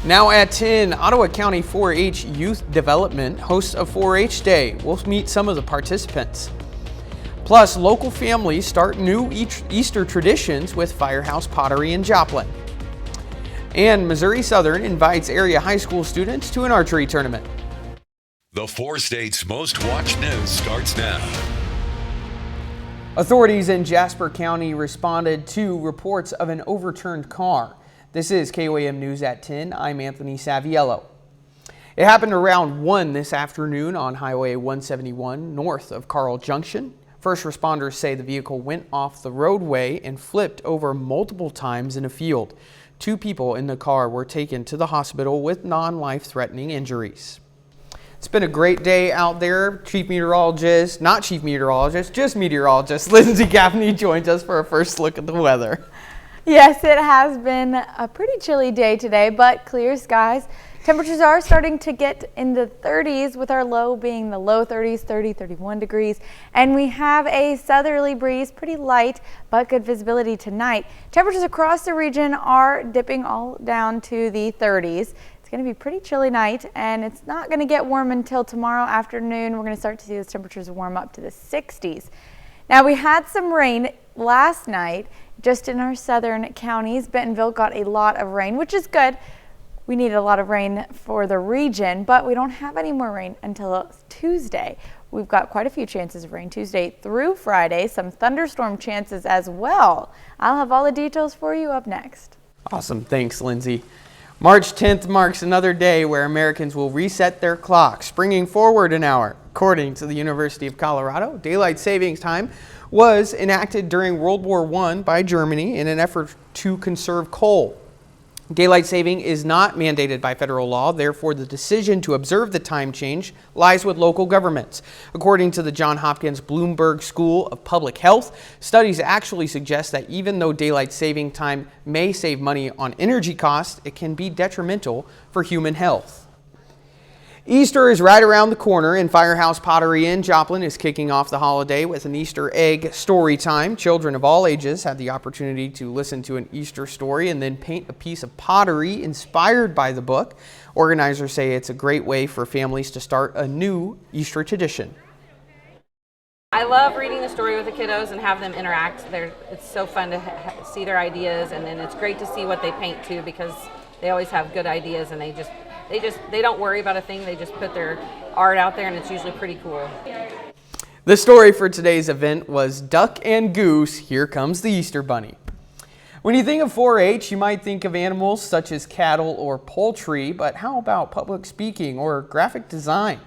Now at 10, Ottawa County 4-H Youth Development hosts a 4-H Day. We'll meet some of the participants. Plus, local families start new Easter traditions with Firehouse Pottery in Joplin. And Missouri Southern invites area high school students to an archery tournament. The 4 states' most watched news starts now. Authorities in Jasper County responded to reports of an overturned car. This is KOAM News at 10. I'm Anthony Saviello. It happened around 1 this afternoon on Highway 171 north of Carl Junction. First responders say the vehicle went off the roadway and flipped over multiple times in a field. 2 people in the car were taken to the hospital with non-life-threatening injuries. It's been a great day out there. Just meteorologist Lindsay Gaffney joins us for a first look at the weather. Yes, it has been a pretty chilly day today, but clear skies. Temperatures are starting to get in the 30s, with our low being the low 30s, 31 degrees. And we have a southerly breeze, pretty light, but good visibility tonight. Temperatures across the region are dipping all down to the 30s. It's going to be a pretty chilly night, and it's not going to get warm until tomorrow afternoon. We're going to start to see those temperatures warm up to the 60s. Now, we had some rain last night just in our southern counties. Bentonville got a lot of rain, which is good. We need a lot of rain for the region, but we don't have any more rain until Tuesday. We've got quite a few chances of rain Tuesday through Friday, some thunderstorm chances as well. I'll have all the details for you up next. Awesome. Thanks, Lindsay. March 10th marks another day where Americans will reset their clocks, bringing forward an hour. According to the University of Colorado, daylight savings time was enacted during World War I by Germany in an effort to conserve coal. Daylight saving is not mandated by federal law, therefore the decision to observe the time change lies with local governments. According to the Johns Hopkins Bloomberg School of Public Health, studies actually suggest that even though daylight saving time may save money on energy costs, it can be detrimental for human health. Easter is right around the corner, and Firehouse Pottery in Joplin is kicking off the holiday with an Easter egg story time. Children of all ages have the opportunity to listen to an Easter story and then paint a piece of pottery inspired by the book. Organizers say it's a great way for families to start a new Easter tradition. I love reading the story with the kiddos and have them interact. It's so fun to see their ideas, and then it's great to see what they paint too, because they always have good ideas, and they don't worry about a thing. They just put their art out there, and it's usually pretty cool. The story for today's event was Duck and Goose, Here Comes the Easter Bunny. When you think of 4-H, you might think of animals such as cattle or poultry, but how about public speaking or graphic design?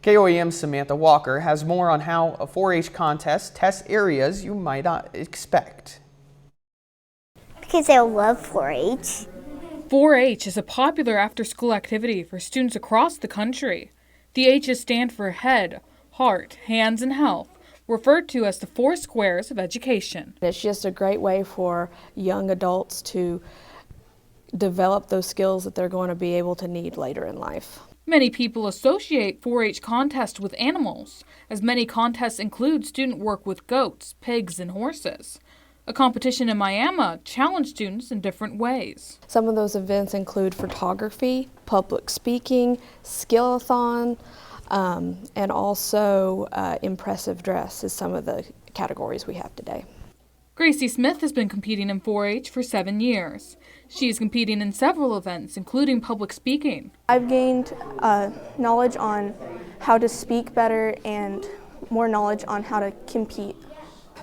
KOAM's Samantha Walker has more on how a 4-H contest tests areas you might not expect. Because I love 4-H. 4-H is a popular after-school activity for students across the country. The H's stand for head, heart, hands, and health, referred to as the 4 squares of education. It's just a great way for young adults to develop those skills that they're going to be able to need later in life. Many people associate 4-H contests with animals, as many contests include student work with goats, pigs, and horses. A competition in Miami challenged students in different ways. Some of those events include photography, public speaking, skill-a-thon, and also impressive dress is some of the categories we have today. Gracie Smith has been competing in 4-H for 7 years. She is competing in several events, including public speaking. I've gained knowledge on how to speak better and more knowledge on how to compete.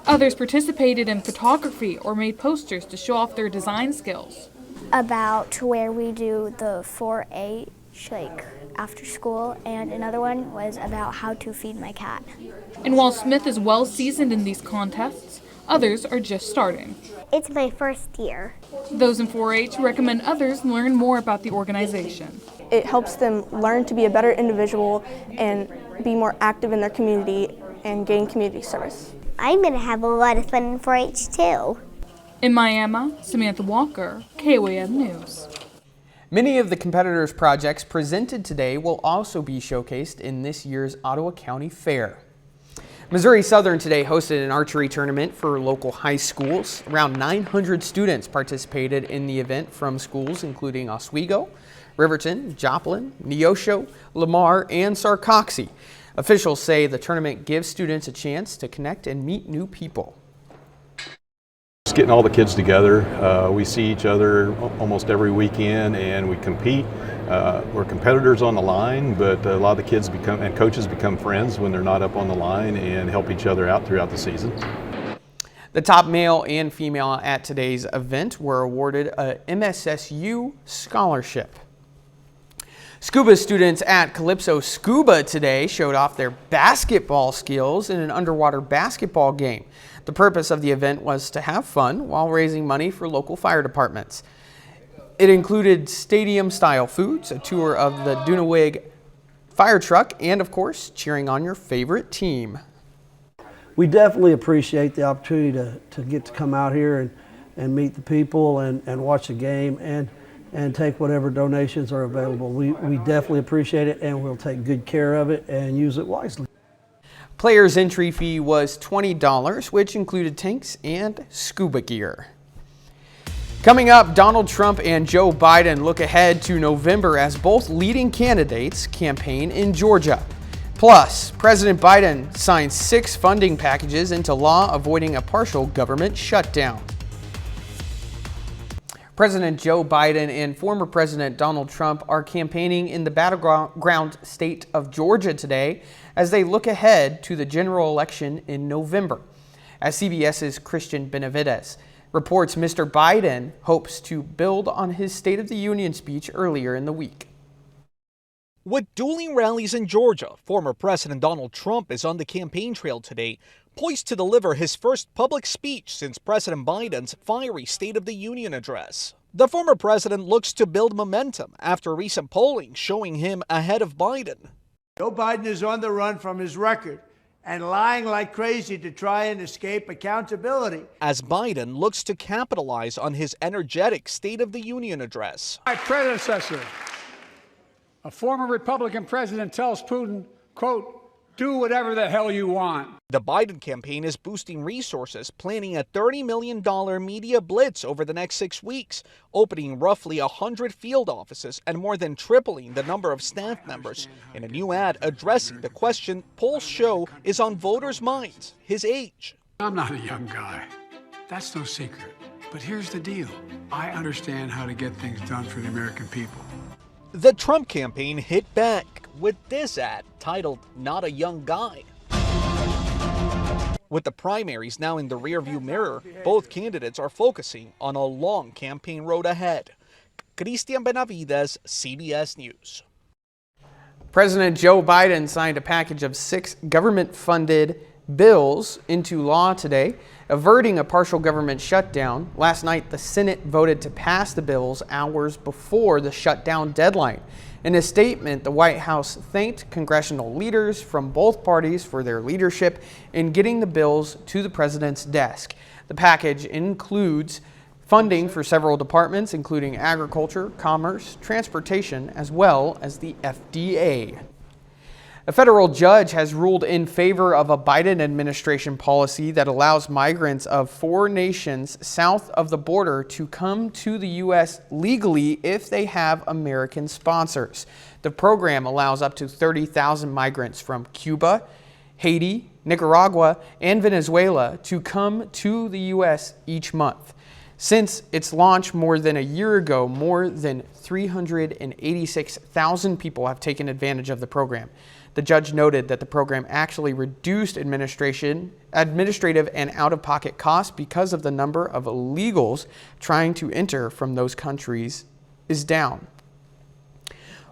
Others participated in photography or made posters to show off their design skills. About where we do the 4-H, like after school, and another one was about how to feed my cat. And while Smith is well seasoned in these contests, others are just starting. It's my first year. Those in 4-H recommend others learn more about the organization. It helps them learn to be a better individual and be more active in their community and gain community service. I'm going to have a lot of fun in 4-H too. In Miami, Samantha Walker, KOAM News. Many of the competitors' projects presented today will also be showcased in this year's Ottawa County Fair. Missouri Southern today hosted an archery tournament for local high schools. Around 900 students participated in the event from schools including Oswego, Riverton, Joplin, Neosho, Lamar, and Sarcoxy. Officials say the tournament gives students a chance to connect and meet new people. Just getting all the kids together. We see each other almost every weekend and we compete. We're competitors on the line, but a lot of the kids and coaches become friends when they're not up on the line and help each other out throughout the season. The top male and female at today's event were awarded a MSSU scholarship. Scuba students at Calypso Scuba today showed off their basketball skills in an underwater basketball game. The purpose of the event was to have fun while raising money for local fire departments. It included stadium-style foods, a tour of the Dunawig fire truck, and of course, cheering on your favorite team. We definitely appreciate the opportunity to get to come out here and meet the people and watch the game and take whatever donations are available. We definitely appreciate it, and we'll take good care of it and use it wisely. Players' entry fee was $20, which included tanks and scuba gear. Coming up, Donald Trump and Joe Biden look ahead to November as both leading candidates campaign in Georgia. Plus, President Biden signs 6 funding packages into law avoiding a partial government shutdown. President Joe Biden and former President Donald Trump are campaigning in the battleground state of Georgia today as they look ahead to the general election in November. As CBS's Christian Benavides reports, Mr. Biden hopes to build on his State of the Union speech earlier in the week. With dueling rallies in Georgia, former President Donald Trump is on the campaign trail today, poised to deliver his first public speech since President Biden's fiery State of the Union address. The former president looks to build momentum after recent polling showing him ahead of Biden. Joe Biden is on the run from his record and lying like crazy to try and escape accountability. As Biden looks to capitalize on his energetic State of the Union address. My predecessor, a former Republican president, tells Putin, quote, "Do whatever the hell you want." The Biden campaign is boosting resources, planning a $30 million media blitz over the next 6 weeks, opening roughly 100 field offices and more than tripling the number of staff members. In a new ad addressing the question polls show is on voters' minds, his age. I'm not a young guy. That's no secret. But here's the deal. I understand how to get things done for the American people. The Trump campaign hit back with this ad titled "Not a Young Guy." With the primaries now in the rearview mirror, both candidates are focusing on a long campaign road ahead. Christian Benavides, CBS News. President Joe Biden signed a package of 6 government-funded bills into law today, averting a partial government shutdown. Last night, the Senate voted to pass the bills hours before the shutdown deadline. In a statement, the White House thanked congressional leaders from both parties for their leadership in getting the bills to the president's desk. The package includes funding for several departments, including agriculture, commerce, transportation, as well as the FDA. A federal judge has ruled in favor of a Biden administration policy that allows migrants of 4 nations south of the border to come to the U.S. legally if they have American sponsors. The program allows up to 30,000 migrants from Cuba, Haiti, Nicaragua, and Venezuela to come to the U.S. each month. Since its launch more than a year ago, more than 386,000 people have taken advantage of the program. The judge noted that the program actually reduced administrative and out-of-pocket costs because of the number of illegals trying to enter from those countries is down.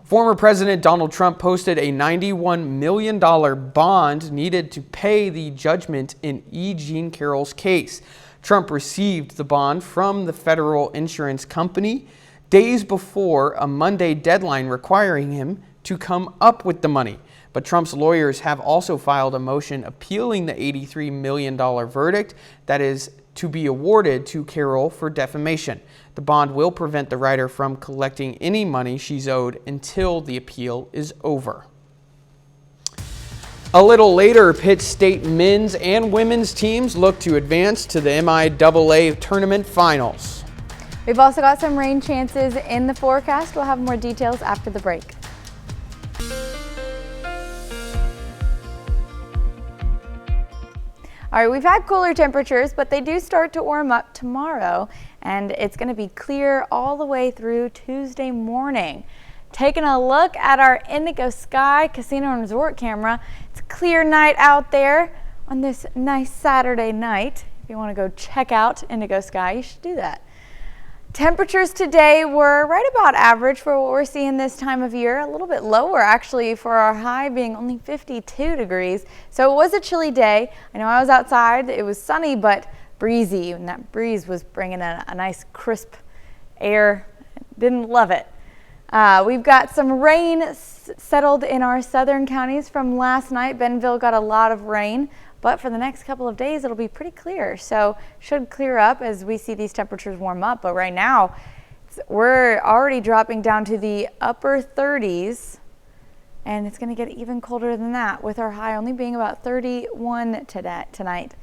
Former President Donald Trump posted a $91 million bond needed to pay the judgment in E. Jean Carroll's case. Trump received the bond from the federal insurance company days before a Monday deadline requiring him to come up with the money. But Trump's lawyers have also filed a motion appealing the $83 million verdict that is to be awarded to Carroll for defamation. The bond will prevent the writer from collecting any money she's owed until the appeal is over. A little later, Pitt State men's and women's teams look to advance to the MIAA tournament finals. We've also got some rain chances in the forecast. We'll have more details after the break. All right, we've had cooler temperatures, but they do start to warm up tomorrow, and it's going to be clear all the way through Tuesday morning. Taking a look at our Indigo Sky Casino and Resort camera, it's a clear night out there on this nice Saturday night. If you want to go check out Indigo Sky, you should do that. Temperatures today were right about average for what we're seeing this time of year, a little bit lower actually for our high being only 52 degrees. So it was a chilly day. I know I was outside, it was sunny but breezy, and that breeze was bringing a nice crisp air. Didn't love it. We've got some rain settled in our southern counties from last night. Bentonville got a lot of rain. But for the next couple of days, it'll be pretty clear. So should clear up as we see these temperatures warm up. But right now, we're already dropping down to the upper 30s. And it's going to get even colder than that, with our high only being about 31 tonight.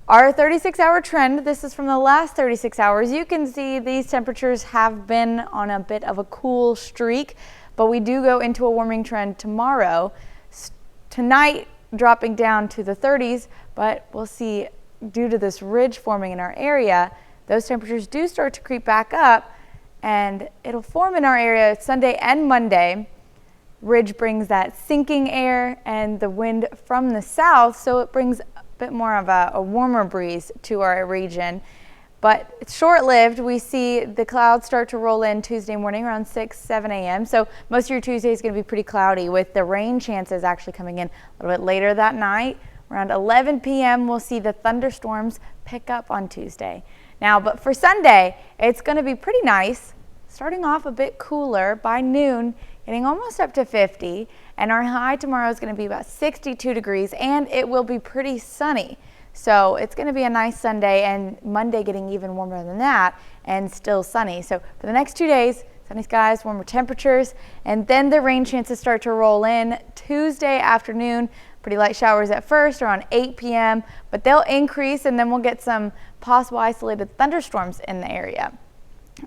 Our 36-hour trend, this is from the last 36 hours. You can see these temperatures have been on a bit of a cool streak. But we do go into a warming trend tomorrow. Tonight, dropping down to the 30s, but we'll see due to this ridge forming in our area, those temperatures do start to creep back up, and it'll form in our area Sunday and Monday. Ridge brings that sinking air and the wind from the south, so it brings a bit more of a warmer breeze to our region. But it's short-lived. We see the clouds start to roll in Tuesday morning around 6, 7 a.m. So most of your Tuesday is going to be pretty cloudy, with the rain chances actually coming in a little bit later that night. Around 11 p.m. we'll see the thunderstorms pick up on Tuesday. Now, but for Sunday, it's going to be pretty nice. Starting off a bit cooler by noon, getting almost up to 50. And our high tomorrow is going to be about 62 degrees, and it will be pretty sunny. So it's going to be a nice Sunday, and Monday getting even warmer than that and still sunny. So for the next 2 days, sunny skies, warmer temperatures, and then the rain chances start to roll in Tuesday afternoon. Pretty light showers at first around 8 p.m., but they'll increase, and then we'll get some possible isolated thunderstorms in the area.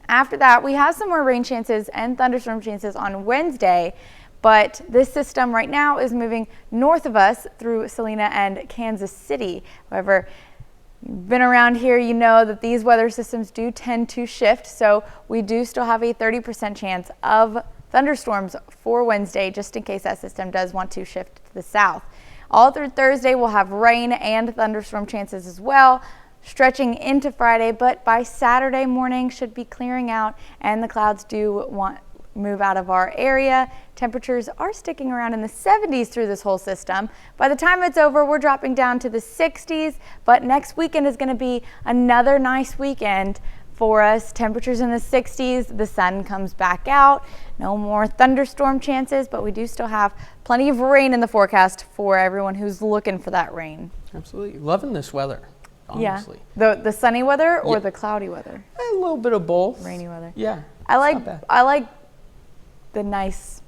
After that, we have some more rain chances and thunderstorm chances on Wednesday. But this system right now is moving north of us through Salina and Kansas City. However, you've been around here, you know that these weather systems do tend to shift. So we do still have a 30% chance of thunderstorms for Wednesday, just in case that system does want to shift to the south. All through Thursday, we'll have rain and thunderstorm chances as well, stretching into Friday. But by Saturday morning, should be clearing out, and the clouds do move out of our area. Temperatures are sticking around in the 70s through this whole system. By the time it's over, we're dropping down to the 60s, but next weekend is going to be another nice weekend for us. Temperatures in the 60s, the sun comes back out, no more thunderstorm chances, but we do still have plenty of rain in the forecast for everyone who's looking for that rain. Absolutely. Loving this weather, honestly. Yeah. The sunny weather or the cloudy weather? A little bit of both. Rainy weather. Yeah. I like the nice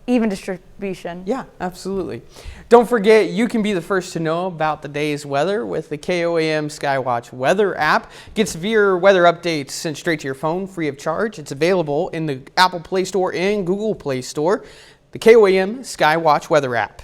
even distribution. Yeah, absolutely. Don't forget, you can be the first to know about the day's weather with the KOAM Skywatch weather app. Get severe weather updates sent straight to your phone free of charge. It's available in the Apple Play Store and Google Play Store. The KOAM Skywatch weather app.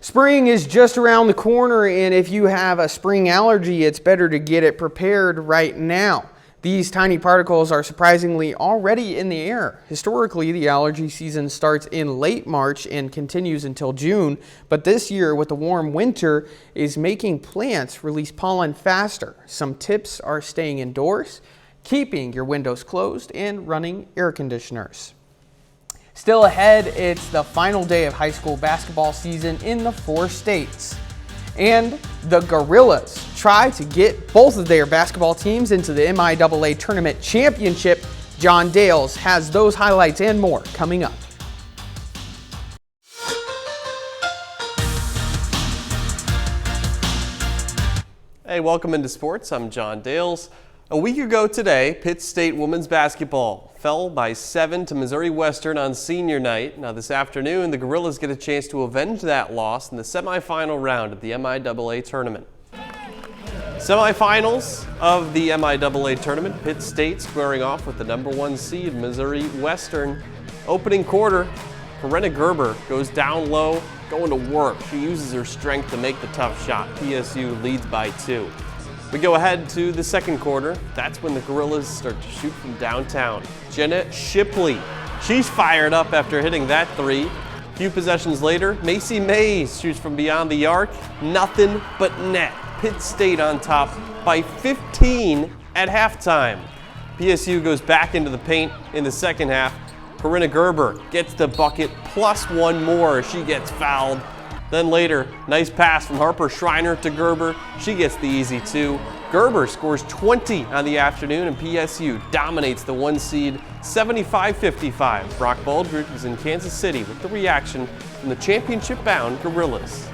Spring is just around the corner, and if you have a spring allergy, it's better to get it prepared right now. These tiny particles are surprisingly already in the air. Historically, the allergy season starts in late March and continues until June, but this year with the warm winter is making plants release pollen faster. Some tips are staying indoors, keeping your windows closed, and running air conditioners. Still ahead, it's the final day of high school basketball season in the 4 states. And the Gorillas try to get both of their basketball teams into the MIAA Tournament Championship. John Dales has those highlights and more coming up. Hey, welcome into sports. I'm John Dales. A week ago today, Pitt State women's basketball fell by 7 to Missouri Western on senior night. Now this afternoon, the Gorillas get a chance to avenge that loss in the semifinal round of the MIAA tournament. Semifinals of the MIAA tournament, Pitt State squaring off with the #1 seed Missouri Western. Opening quarter, Corinna Gerber goes down low, going to work. She uses her strength to make the tough shot. PSU leads by 2. We go ahead to the second quarter. That's when the Gorillas start to shoot from downtown. Jenna Shipley, she's fired up after hitting that 3. A few possessions later, Macy Mays shoots from beyond the arc. Nothing but net. Pitt State on top by 15 at halftime. PSU goes back into the paint in the second half. Corinna Gerber gets the bucket plus 1 more. She gets fouled. Then later, nice pass from Harper Schreiner to Gerber. She gets the easy 2. Gerber scores 20 on the afternoon, and PSU dominates the 1 seed 75-55. Brock Baldridge was in Kansas City with the reaction from the championship-bound Gorillas.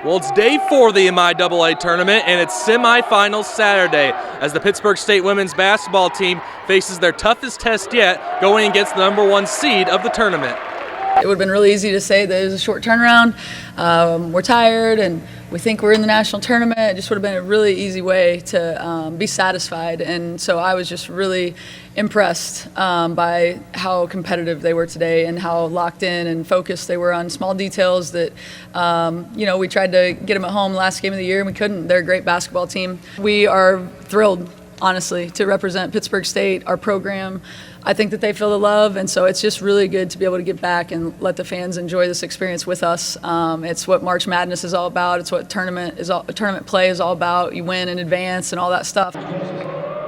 Well, it's day 4 of the MIAA tournament, and it's semifinals Saturday as the Pittsburgh State women's basketball team faces their toughest test yet, going against the #1 seed of the tournament. It would have been really easy to say that it was a short turnaround. We're tired and we think we're in the national tournament. It just would have been a really easy way to be satisfied. And so I was just really impressed by how competitive they were today and how locked in and focused they were on small details that, we tried to get them at home last game of the year and we couldn't. They're a great basketball team. We are thrilled, honestly, to represent Pittsburgh State, our program. I think that they feel the love, and so it's just really good to be able to get back and let the fans enjoy this experience with us. It's what March Madness is all about. It's what tournament play is all about. You win in advance and all that stuff.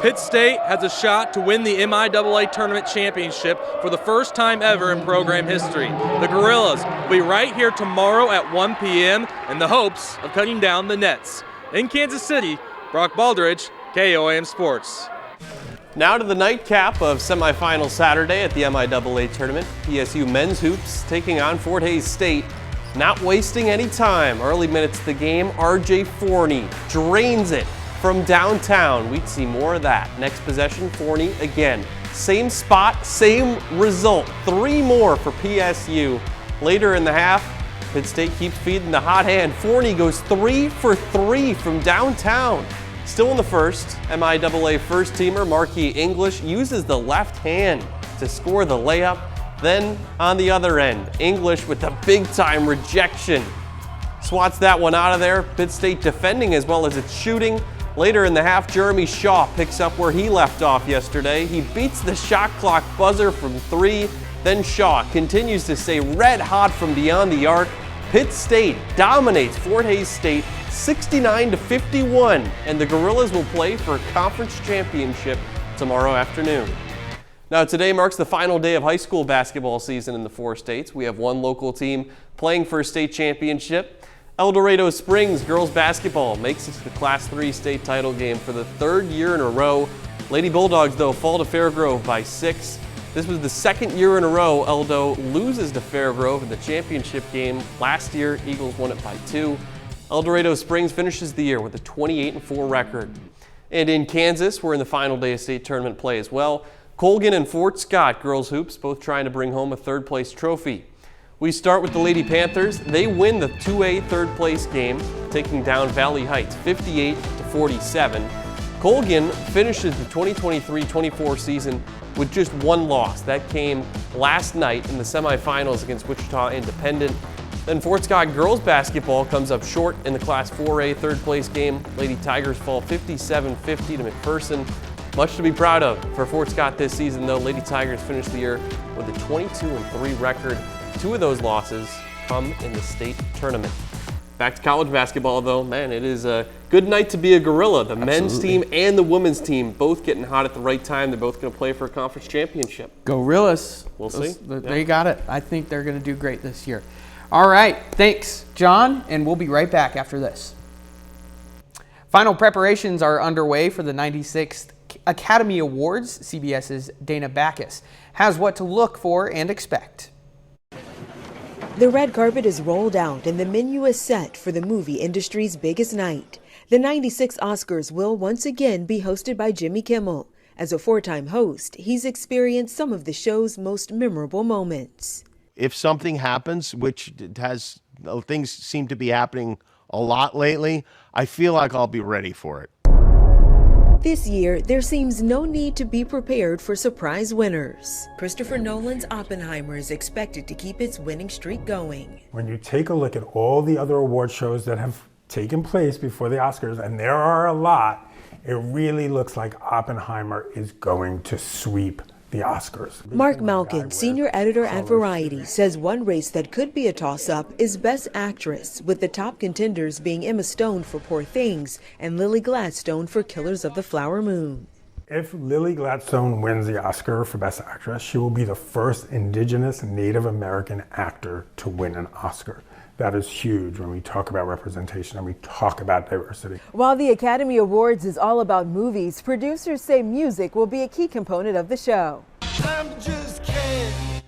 Pitt State has a shot to win the MIAA tournament championship for the first time ever in program history. The Gorillas will be right here tomorrow at 1 p.m. in the hopes of cutting down the nets. In Kansas City, Brock Baldridge, KOAM Sports. Now to the nightcap of semifinal Saturday at the MIAA tournament. PSU men's hoops taking on Fort Hays State. Not wasting any time. Early minutes of the game, RJ Forney drains it from downtown. We'd see more of that. Next possession, Forney again. Same spot, same result. 3 more for PSU. Later in the half, Pitt State keeps feeding the hot hand. Forney goes 3 for 3 from downtown. Still in the first, MIAA first-teamer Marquis English uses the left hand to score the layup. Then on the other end, English with the big-time rejection. Swats that one out of there. Pitt State defending as well as its shooting. Later in the half, Jeremy Shaw picks up where he left off yesterday. He beats the shot clock buzzer from 3. Then Shaw continues to stay red hot from beyond the arc. Pitt State dominates Fort Hays State 69-51, and the Gorillas will play for a conference championship tomorrow afternoon. Now today marks the final day of high school basketball season in the 4 states. We have 1 local team playing for a state championship. El Dorado Springs girls basketball makes it to the Class 3 state title game for the 3rd year in a row. Lady Bulldogs, though, fall to Fairgrove by 6. This was the 2nd year in a row Eldo loses to Fairgrove in the championship game. Last year, Eagles won it by 2. El Dorado Springs finishes the year with a 28-4 record. And in Kansas, we're in the final day of state tournament play as well. Colgan and Fort Scott girls hoops both trying to bring home a 3rd place trophy. We start with the Lady Panthers. They win the 2A 3rd place game, taking down Valley Heights 58-47. Colgan finishes the 2023-24 season with just 1 loss. That came last night in the semifinals against Wichita Independent. Then Fort Scott girls basketball comes up short in the Class 4A 3rd place game. Lady Tigers fall 57-50 to McPherson. Much to be proud of for Fort Scott this season, though. Lady Tigers finished the year with a 22-3 record. 2 of those losses come in the state tournament. Back to college basketball, though. Man, it is a good night to be a Gorilla. The men's team and the women's team both getting hot at the right time. They're both going to play for a conference championship. Gorillas. We'll see. They got it. I think they're going to do great this year. All right. Thanks, John. And we'll be right back after this. Final preparations are underway for the 96th Academy Awards. CBS's Dana Backus has what to look for and expect. The red carpet is rolled out and the menu is set for the movie industry's biggest night. The 96 Oscars will once again be hosted by Jimmy Kimmel. As a 4-time host, he's experienced some of the show's most memorable moments. If something happens, which things seem to be happening a lot lately, I feel like I'll be ready for it. This year, there seems no need to be prepared for surprise winners. Christopher Nolan's Oppenheimer is expected to keep its winning streak going. When you take a look at all the other award shows that have taken place before the Oscars, and there are a lot, it really looks like Oppenheimer is going to sweep the Oscars. Mark Malkin, senior editor at Variety, says one race that could be a toss-up is Best Actress, with the top contenders being Emma Stone for Poor Things and Lily Gladstone for Killers of the Flower Moon. If Lily Gladstone wins the Oscar for Best Actress, she will be the first Indigenous Native American actor to win an Oscar. That is huge when we talk about representation and we talk about diversity. While the Academy Awards is all about movies, producers say music will be a key component of the show.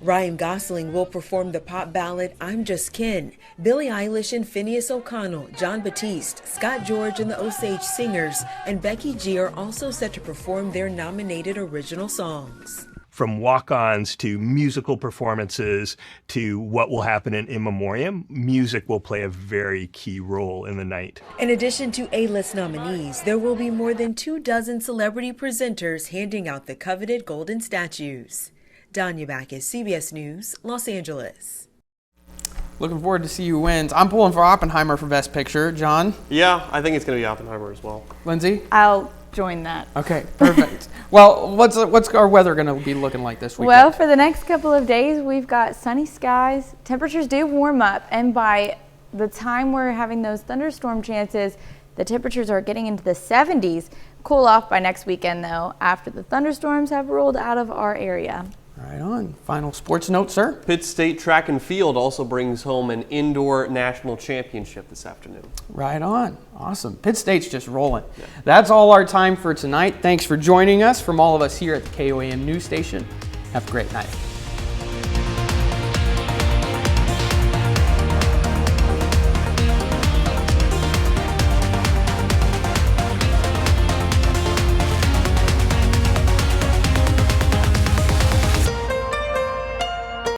Ryan Gosling will perform the pop ballad I'm Just Ken. Billie Eilish and Phineas O'Connell, John Batiste, Scott George and the Osage Singers, and Becky G are also set to perform their nominated original songs. From walk-ons to musical performances to what will happen in memoriam, music will play a very key role in the night. In addition to A-list nominees, there will be more than 24 celebrity presenters handing out the coveted golden statues. Danya Backus, CBS News, Los Angeles. Looking forward to see who wins. I'm pulling for Oppenheimer for Best Picture. John? Yeah, I think it's going to be Oppenheimer as well. Lindsay? I'll join that. Okay, perfect. Well, what's our weather going to be looking like this weekend? Well, for the next couple of days, we've got sunny skies. Temperatures do warm up, and by the time we're having those thunderstorm chances, the temperatures are getting into the 70s. Cool off by next weekend, though, after the thunderstorms have rolled out of our area. Right on. Final sports note, sir? Pitt State Track and Field also brings home an indoor national championship this afternoon. Right on. Awesome. Pitt State's just rolling. Yeah. That's all our time for tonight. Thanks for joining us from all of us here at the KOAM News Station. Have a great night.